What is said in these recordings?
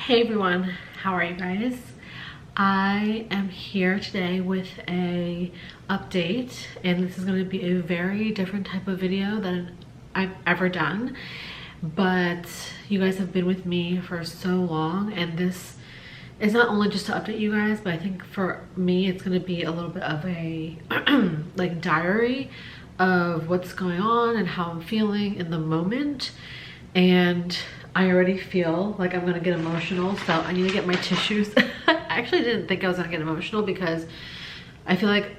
Hey everyone, how are you guys? I am here today with a update, and this is going to be a very different type of video than I've ever done, but you guys have been with me for so long, and this is not only just to update you guys, but I think for me it's going to be a little bit of a like diary of what's going on and how I'm feeling in the moment. And I already feel like I'm gonna get emotional, so I need to get my tissues. I actually didn't think I was gonna get emotional because I feel like,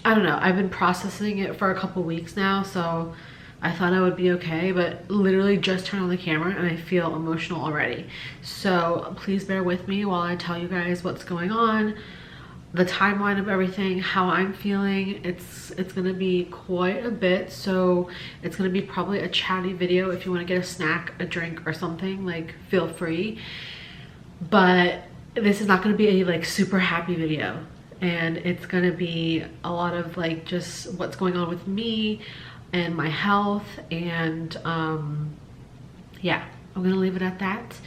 I don't know, I've been processing it for a couple weeks now, so I thought I would be okay, but literally just turned on the camera and I feel emotional already. So please bear with me while I tell you guys what's going on, the timeline of everything, how I'm feeling. It's gonna be quite a bit, so it's gonna be probably a chatty video. If you want to get a snack, a drink, or something, like, feel free. But this is not gonna be a like super happy video, and it's gonna be a lot of like just what's going on with me and my health, and yeah, I'm gonna leave it at that.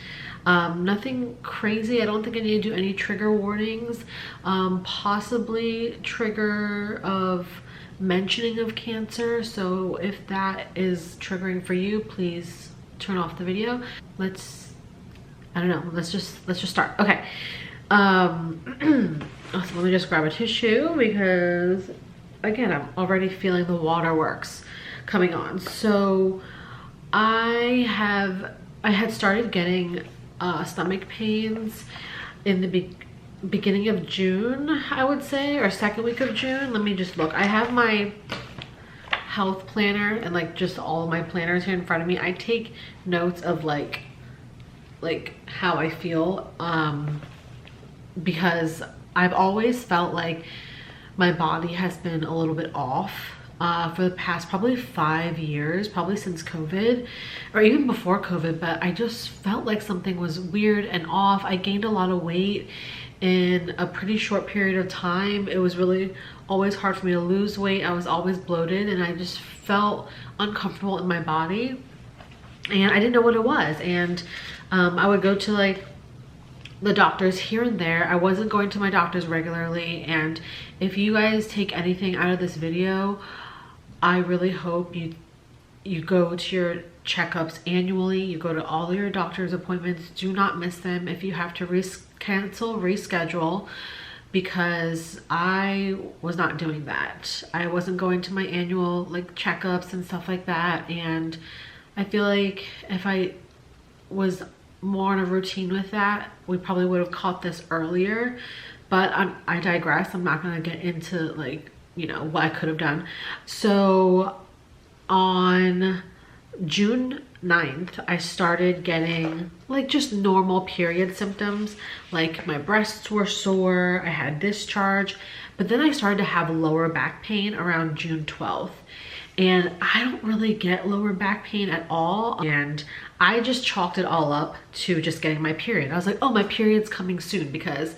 Nothing crazy. I don't think I need to do any trigger warnings. Possibly trigger of mentioning of cancer. So if that is triggering for you, please turn off the video. I don't know, let's just start. Okay. So let me just grab a tissue because again, I'm already feeling the waterworks coming on. So I had started getting stomach pains in the beginning of June, I would say, or second week of June. Let me just look. I have my health planner and like just all of my planners here in front of me. I take notes of like how I feel, because I've always felt like my body has been a little bit off for the past probably 5 years, probably since COVID, or even before COVID, but I just felt like something was weird and off. I gained a lot of weight in a pretty short period of time. It was really always hard for me to lose weight. I was always bloated and I just felt uncomfortable in my body, and I didn't know what it was. And I would go to like the doctors here and there. I wasn't going to my doctors regularly, and if you guys take anything out of this video, I really hope you go to your checkups annually. You go to all your doctor's appointments. Do not miss them. If you have to reschedule, because I was not doing that. I wasn't going to my annual like checkups and stuff like that, and I feel like if I was more in a routine with that, we probably would have caught this earlier. But I digress. I'm not gonna get into like, you know, what I could have done. So on June 9th, I started getting like just normal period symptoms. Like my breasts were sore, I had discharge, but then I started to have lower back pain around June 12th. And I don't really get lower back pain at all. And I just chalked it all up to just getting my period. I was like, oh, my period's coming soon because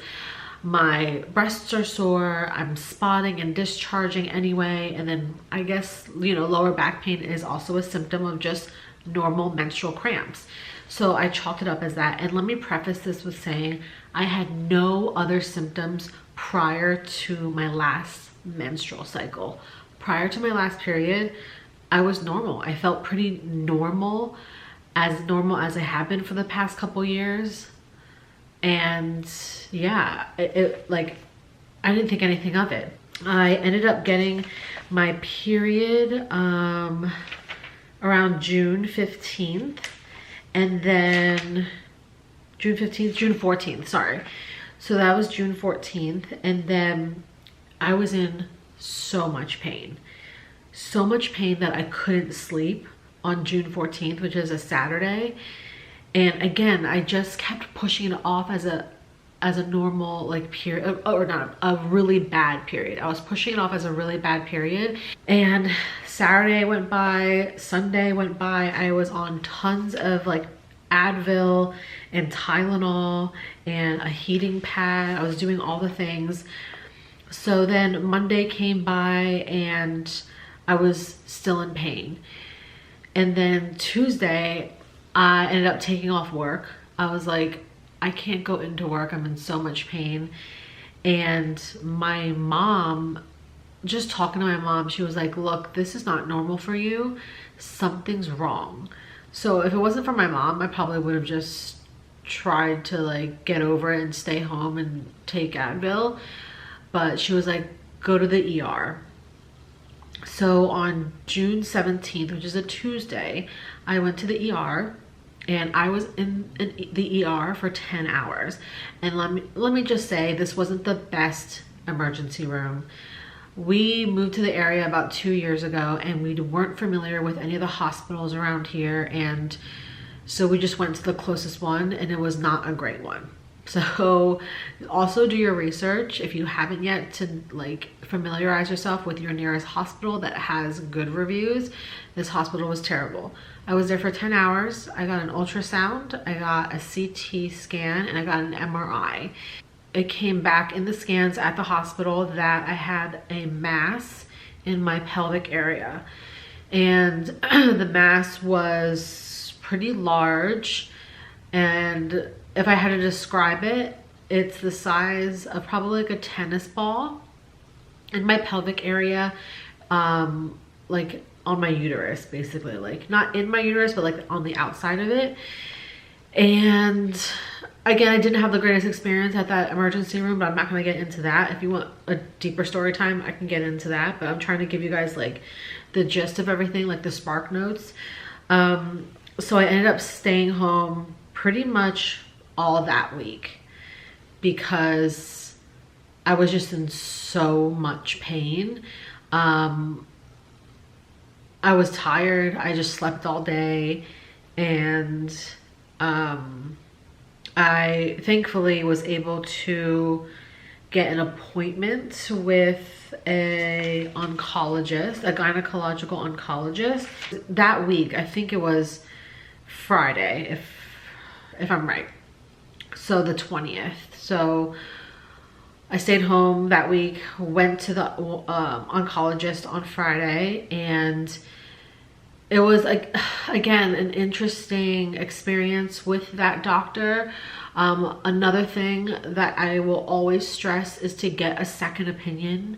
my breasts are sore, I'm spotting and discharging anyway. And then I guess, you know, lower back pain is also a symptom of just normal menstrual cramps. So I chalked it up as that. And let me preface this with saying I had no other symptoms prior to my last menstrual cycle. Prior to my last period, I was normal. I felt pretty normal as I have been for the past couple years. And yeah, it like, I didn't think anything of it. I ended up getting my period around June 15th, and then June 14th, sorry. So that was June 14th, and then I was in so much pain that I couldn't sleep on June 14th, which is a Saturday. And again, I just kept pushing it off as a normal like period, or not a really bad period. I was pushing it off as a really bad period. And Saturday went by, Sunday went by. I was on tons of like Advil and Tylenol and a heating pad. I was doing all the things. So then Monday came by and I was still in pain. And then Tuesday, I ended up taking off work I was like, I can't go into work. I'm in so much pain. And my mom, just talking to my mom, she was like, look, this is not normal for you. Something's wrong. So if it wasn't for my mom, I probably would have just tried to like get over it and stay home and take Advil. But she was like, go to the ER. So on June 17th, which is a Tuesday, I went to the ER and I was in the ER for 10 hours. And let me just say, this wasn't the best emergency room. We moved to the area about 2 years ago and we weren't familiar with any of the hospitals around here. And so we just went to the closest one and it was not a great one. So also do your research if you haven't yet, to like familiarize yourself with your nearest hospital that has good reviews. This hospital was terrible. I was there for 10 hours. I got an ultrasound, I got a CT scan, and I got an MRI. It came back in the scans at the hospital that I had a mass in my pelvic area. And the mass was pretty large, and if I had to describe it, it's the size of probably like a tennis ball in my pelvic area, like on my uterus, basically, like not in my uterus, but like on the outside of it. And again, I didn't have the greatest experience at that emergency room, but I'm not going to get into that. If you want a deeper story time, I can get into that, but I'm trying to give you guys like the gist of everything, like the spark notes. So I ended up staying home pretty much all that week because I was just in so much pain. I was tired. I just slept all day, and I thankfully was able to get an appointment with a oncologist, a gynecological oncologist that week. I think it was Friday, if I'm right. So the 20th. So I stayed home that week, went to the oncologist on Friday, and it was like, again, an interesting experience with that doctor. Another thing that I will always stress is to get a second opinion.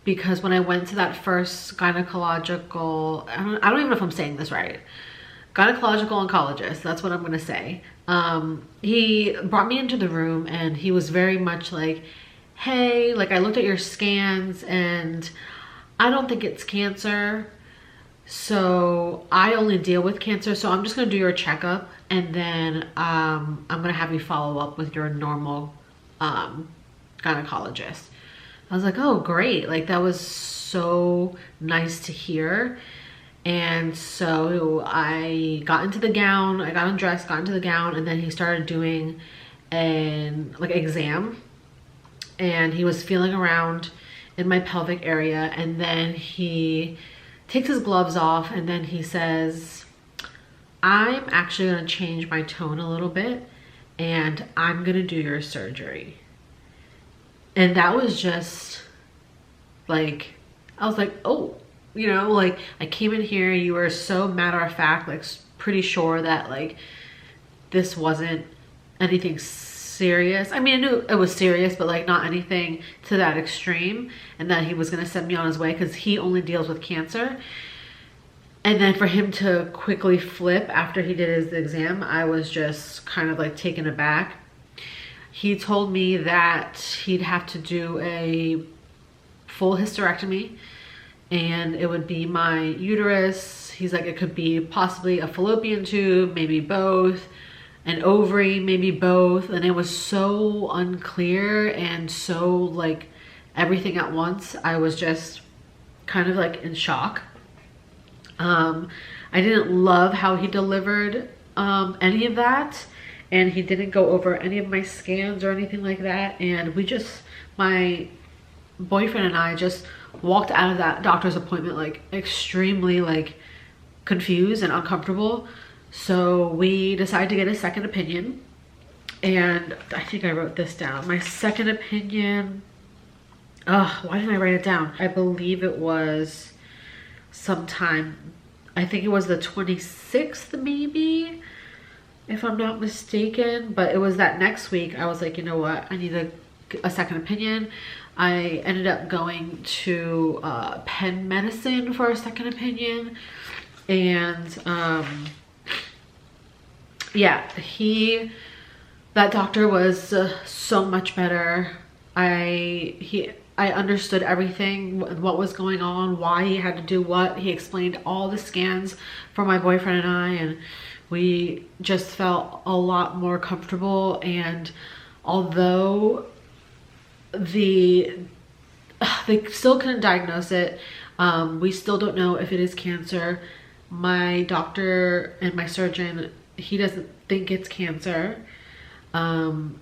Because when I went to that first gynecological, I don't even know if I'm saying this right, gynecological oncologist, that's what I'm gonna say. He brought me into the room and he was very much like, hey, like I looked at your scans and I don't think it's cancer. So I only deal with cancer. So I'm just gonna do your checkup and then I'm gonna have you follow up with your normal gynecologist. I was like, oh, great. Like that was so nice to hear. And so I got into the gown, I got undressed, got into the gown, and then he started doing an like exam, and he was feeling around in my pelvic area, and then he takes his gloves off and then he says, I'm actually gonna change my tone a little bit and I'm gonna do your surgery. And that was just like, I was like, oh, you know, like I came in here, you were so matter of fact, like pretty sure that like this wasn't anything serious. I mean, I knew it was serious, but like not anything to that extreme, and that he was gonna send me on his way because he only deals with cancer. And then for him to quickly flip after he did his exam, I was just kind of like taken aback. He told me that he'd have to do a full hysterectomy, and it would be my uterus. He's like, it could be possibly a fallopian tube, maybe both, an ovary, maybe both. And it was so unclear and so like everything at once. I was just kind of like in shock. I didn't love how he delivered any of that, and he didn't go over any of my scans or anything like that. And we just, my boyfriend and I just walked out of that doctor's appointment like extremely like confused and uncomfortable. So we decided to get a second opinion, and I think I wrote this down. My second opinion, why didn't I write it down? I believe it was sometime, I think it was the 26th maybe. if I'm not mistaken, but it was that next week I was like, you know what, I need a second opinion. I ended up going to Penn Medicine for a second opinion, and yeah, that doctor was so much better. I understood everything, what was going on, why he had to do what. He explained all the scans for my boyfriend and I, and we just felt a lot more comfortable. And although they still couldn't diagnose it, we still don't know if it is cancer. My doctor and my surgeon, he doesn't think it's cancer. And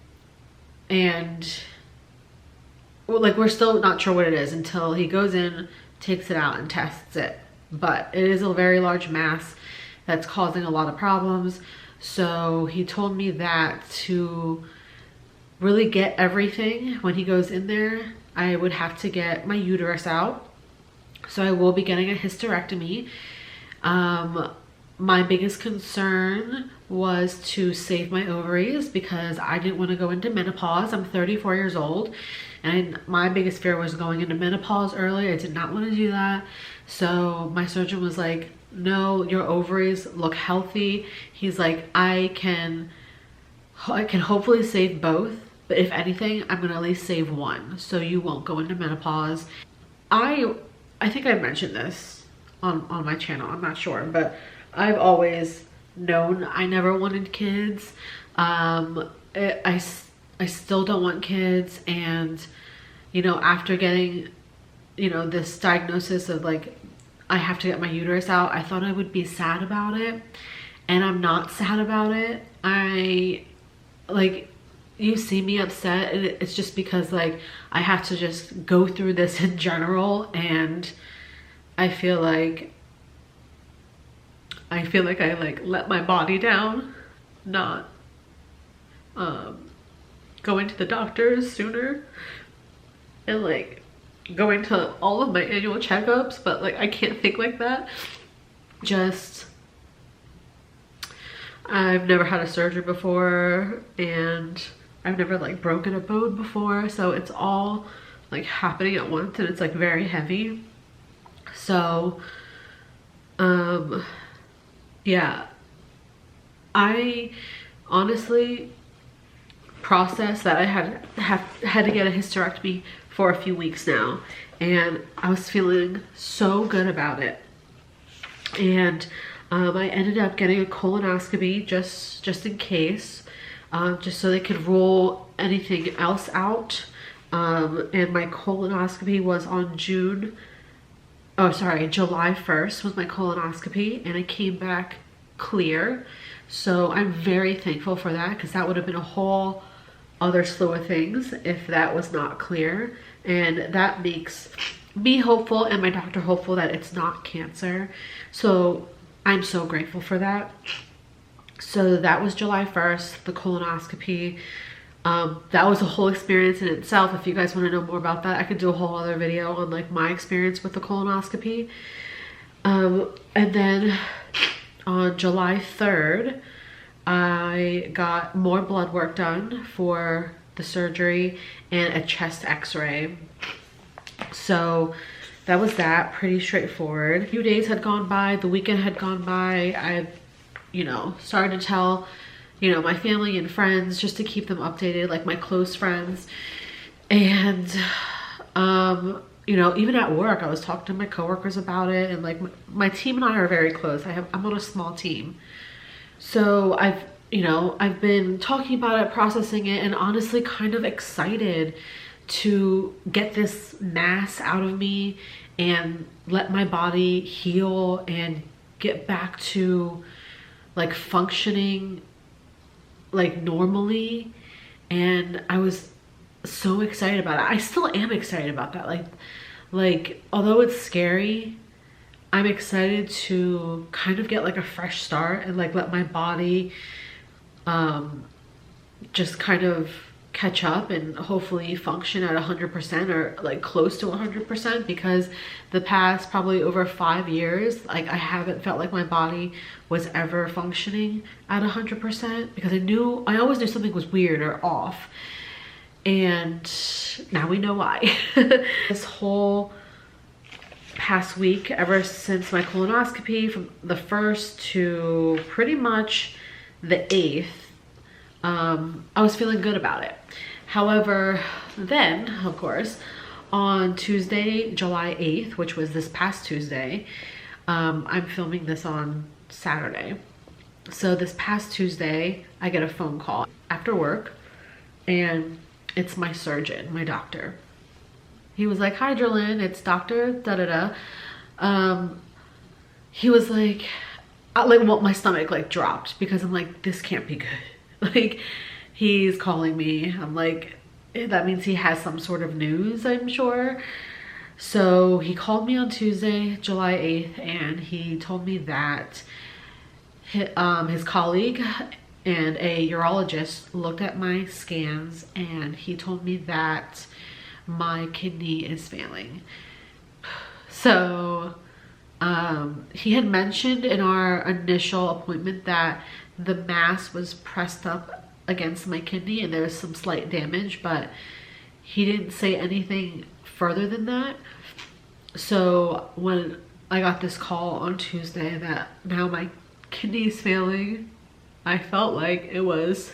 like, we're still not sure what it is until he goes in, takes it out and tests it. But it is a very large mass that's causing a lot of problems. So he told me that to really get everything, when he goes in there, I would have to get my uterus out. So I will be getting a hysterectomy. My biggest concern was to save my ovaries because I didn't want to go into menopause. I'm 34 years old, and my biggest fear was going into menopause early. I did not want to do that. So my surgeon was like, no, your ovaries look healthy. He's like, I can hopefully save both, but if anything, I'm gonna at least save one, so you won't go into menopause. I think I mentioned this on my channel, I'm not sure, but I've always known I never wanted kids. I still don't want kids, and you know, after getting, you know, this diagnosis of like, I have to get my uterus out, I thought I would be sad about it, and I'm not sad about it. Like, you see me upset, and it's just because like I have to just go through this in general, and I feel like I like let my body down, not going to the doctors sooner and like going to all of my annual checkups, but like I can't think like that. Just, I've never had a surgery before, and I've never like broken a bone before, so it's all like happening at once, and it's like very heavy. So yeah, I honestly processed that I had to get a hysterectomy for a few weeks now, and I was feeling so good about it. And I ended up getting a colonoscopy just in case, just so they could rule anything else out. And my colonoscopy was on July 1st was my colonoscopy, and I came back clear. So I'm very thankful for that, because that would have been a whole other slew of things if that was not clear. And that makes me hopeful and my doctor hopeful that it's not cancer. So I'm so grateful for that. So that was July 1st, the colonoscopy. That was a whole experience in itself. If you guys want to know more about that, I could do a whole other video on like my experience with the colonoscopy. And then on July 3rd, I got more blood work done for the surgery and a chest x-ray. So that was that, pretty straightforward. A few days had gone by, the weekend had gone by. I, you know, started to tell, you know, my family and friends, just to keep them updated, like my close friends. And you know, even at work, I was talking to my coworkers about it, and like my team and I are very close. I'm on a small team. So I've been talking about it, processing it, and honestly kind of excited to get this mass out of me and let my body heal and get back to like functioning like normally. And I was so excited about it. I still am excited about that. Like although it's scary, I'm excited to kind of get like a fresh start and like let my body just kind of catch up and hopefully function at 100% or like close to 100%, because the past probably over 5 years, like I haven't felt like my body was ever functioning at 100%, because I always knew something was weird or off, and now we know why. This whole past week, ever since my colonoscopy, from the 1st to pretty much the 8th, I was feeling good about it. However, then, of course, on Tuesday, July 8th, which was this past Tuesday, I'm filming this on Saturday. So this past Tuesday, I get a phone call after work, and it's my surgeon, my doctor. He was like, "Hi, Jerlyn, it's Dr. da-da-da." He was like, well, my stomach like dropped, because I'm like, this can't be good. Like, he's calling me. I'm like, that means he has some sort of news, I'm sure. So he called me on Tuesday, July 8th, and he told me that his colleague and a urologist looked at my scans, and he told me that my kidney is failing. So he had mentioned in our initial appointment that the mass was pressed up against my kidney and there's some slight damage, but he didn't say anything further than that. So when I got this call on Tuesday that now my kidney is failing, I felt like it was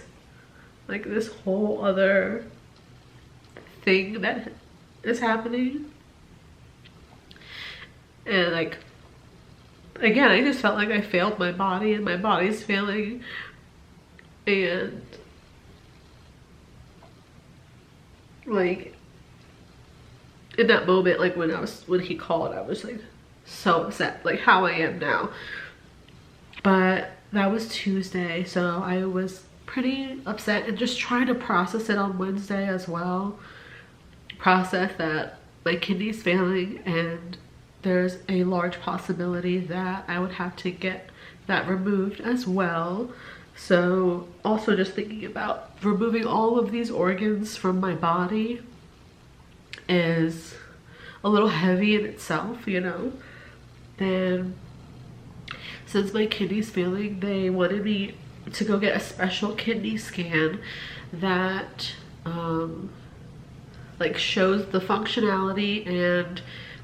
like this whole other thing that is happening. And like, again, I just felt like I failed my body and my body's failing. And like in that moment, like when he called, I was like so upset, like how I am now. But that was Tuesday, so I was pretty upset and just trying to process it on Wednesday as well. Process that my kidney's failing and there's a large possibility that I would have to get that removed as well. So also just thinking about removing all of these organs from my body is a little heavy in itself, you know. Then since my kidney's failing, they wanted me to go get a special kidney scan that like shows the functionality and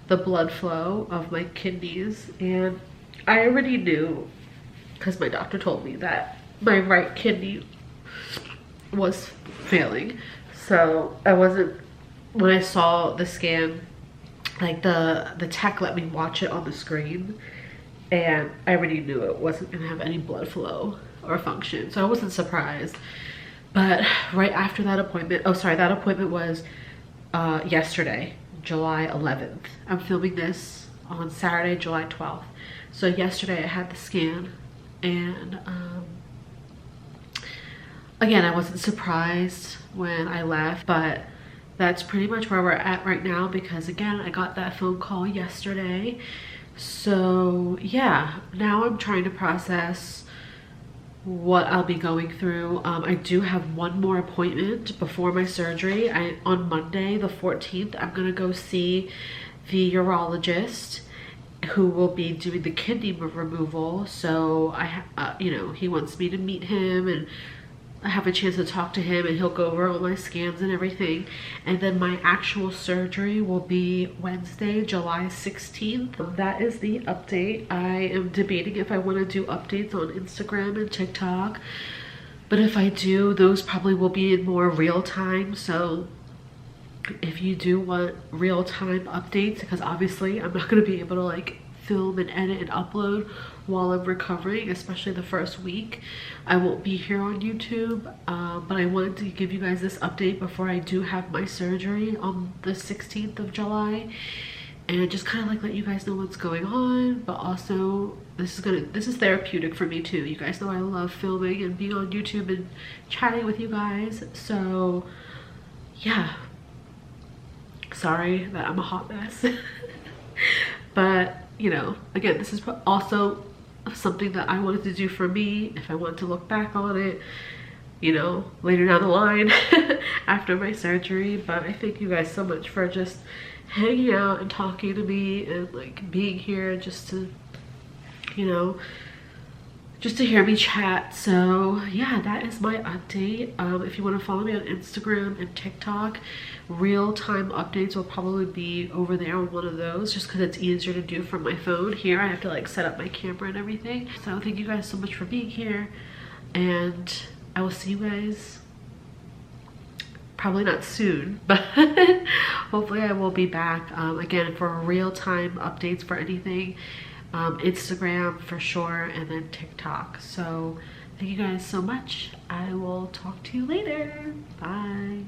the blood flow of my kidneys. And I already knew, because my doctor told me, that my right kidney was failing. So I wasn't, when I saw the scan, like the tech let me watch it on the screen, and I already knew it wasn't gonna have any blood flow or function, so I wasn't surprised. But right after that appointment, oh sorry, that appointment was yesterday, July 11th. I'm filming this on Saturday, July 12th. So yesterday I had the scan, and again, I wasn't surprised when I left, but that's pretty much where we're at right now, because again, I got that phone call yesterday. So yeah, now I'm trying to process what I'll be going through. I do have one more appointment before my surgery. On Monday the 14th, I'm gonna go see the urologist who will be doing the kidney removal. So you know, he wants me to meet him and I have a chance to talk to him, and he'll go over all my scans and everything. And then my actual surgery will be Wednesday, July 16th. That is the update. I am debating if I want to do updates on Instagram and TikTok, but if I do, those probably will be in more real time. So if you do want real time updates, because obviously I'm not going to be able to like film and edit and upload while I'm recovering, especially the first week. I won't be here on YouTube, but I wanted to give you guys this update before I do have my surgery on the 16th of July, and just kind of like let you guys know what's going on. But also this is therapeutic for me too. You guys know I love filming and being on YouTube and chatting with you guys. So yeah, sorry that I'm a hot mess. But you know, again, this is also something that I wanted to do for me. If I want to look back on it, you know, later down the line after my surgery. But I thank you guys so much for just hanging out and talking to me and like being here just to, you know, just to hear me chat. So yeah, that is my update. If you want to follow me on Instagram and TikTok, real-time updates will probably be over there on one of those, just because it's easier to do from my phone. Here I have to like set up my camera and everything. So thank you guys so much for being here, and I will see you guys probably not soon, but hopefully I will be back again for real-time updates for anything. Instagram for sure, and then TikTok. So thank you guys so much. I will talk to you later. Bye.